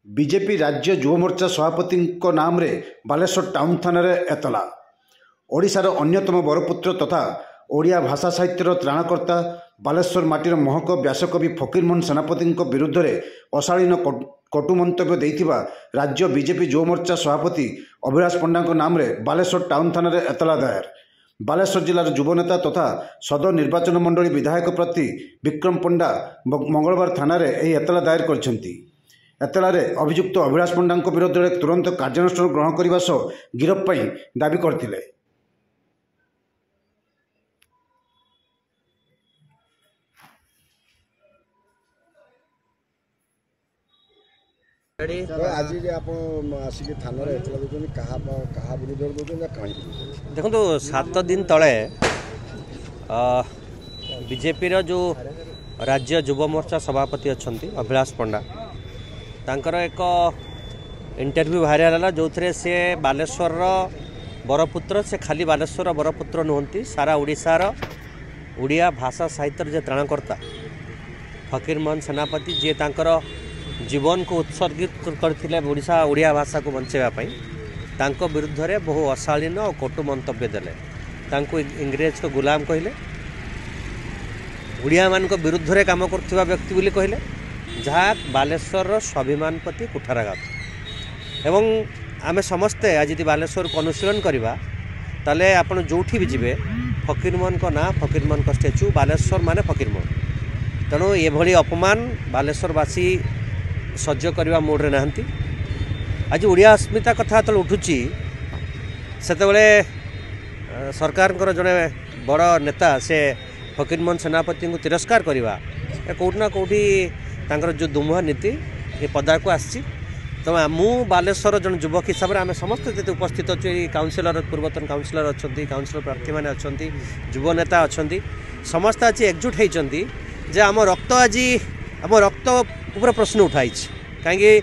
BJP राज्य युव मोर्चा सभापति नाम रे बालेश्वर टाउन थाना एतला। ओडिशार अन्यतम बरपुत्र तथा ओडिया भाषा साहित्यर त्राणकर्ता बालेश्वर माटीर महक व्यासकवि फकीरमोहन सेनापति विरुद्ध में अशालीन कटु मंतव्य देइथिबा राज्य बीजेपी युव मोर्चा सभापति अभिलाष पंडा नाम रे बालेश्वर टाउन थाना एतला दायर। बालेश्वर जिलार युवनेता तथा सदर निर्वाचन मंडली विधायक प्रार्थी विक्रम पंडा मंगलवार थाना एतला दायर करछंती। एतलारे अभियुक्त अभिलाष पंडा विरोध में तुरंत कार्यानुष्ठान ग्रहण करने सह गिरफ पर दाबी करथिले। देखो 7 दिन तले बीजेपी जो राज्य युव मोर्चा सभापति अच्छा अभिलाष पंडा तांकर एक इंटरव्यू भाइराल जो से बालेश्वर बरपुत्र से खाली बालेश्वर बरपुत्र नुहति सारा ओडिशार ओडिया भाषा साहित्य जे त्राणकर्ता फकीरमोहन सेनापति जी तांकर जीवन को उत्सर्गित करथिले ओडिशा ओडिया भाषा को बंचाइवाई तांको विरुद्ध में बहु अशालीन और कटु मंतव्य देले। तांको इंग्रेज को गुलाम कहले, ओडिया मान को विरुद्ध में काम करथिबा व्यक्ति बोली कहले, जहाँ बालेश्वर स्वाभिमान प्रति कुठाराघात। एवं आमे समस्ते आज यदि बालेश्वर को अनुशीलन करवा ताले आपण जोठी भी जीवे फकीरमोहन को ना फकीरमोहन को स्टैच्यू बालेश्वर माने फकीरमोहन। तेणु ये भली अपमान बालेश्वरवासी सह्य करने मोड्रे नहांती। आज ओडिया अस्मिता कथा जो उठुची से सरकार जड़े बड़ नेता से फकीरमोहन सेनापति को तिरस्कार करवा कौटना कौटी जो दुमुहा नीति ये पदा को आसी। तो मु बालेश्वर जन युवक हिसाब से आम समस्त उपस्थित अच्छे काउनसिलर पूर्वतन काउनसिलर अच्छा काउनसिलर प्रार्थी मैंने अच्छा युव नेता अच्छा समस्त आज एकजुट होती जे आम रक्त आज आम रक्त उपर प्रश्न उठाई कहीं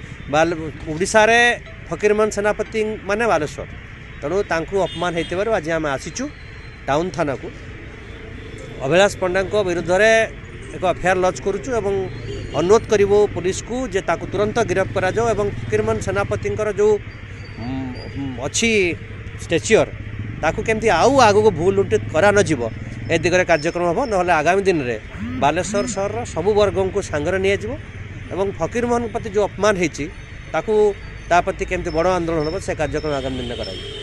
ओडिशा रे फकीरमोहन सेनापति माने बालेश्वर। तेणु तांकु अपमान होते आज आम आसीचु टाउन थाना को अभिलाष पंडा विरुद्ध में एक एफआईआर लॉन्च करुचु एवं अनुरोध करिवो पुलिस को जे ताकु तुरंत गिरफ्त करा जाओ एवं फकीरमोहन सेनापति जो अच्छी स्टेच्यूर ताकू केमती आउ आगु को भूल लुंटित करा न जीवो ए दिगरे कार्यक्रम हम ना आगामी दिन में बालेश्वर सहर सबु वर्गों को सांगरे नियाजिवो एवं फकीरमोहन प्रति जो अपमान होती ताकू ता प्रति केमती बड़ आंदोलन हम से कार्यक्रम आगामी दिन में कराई।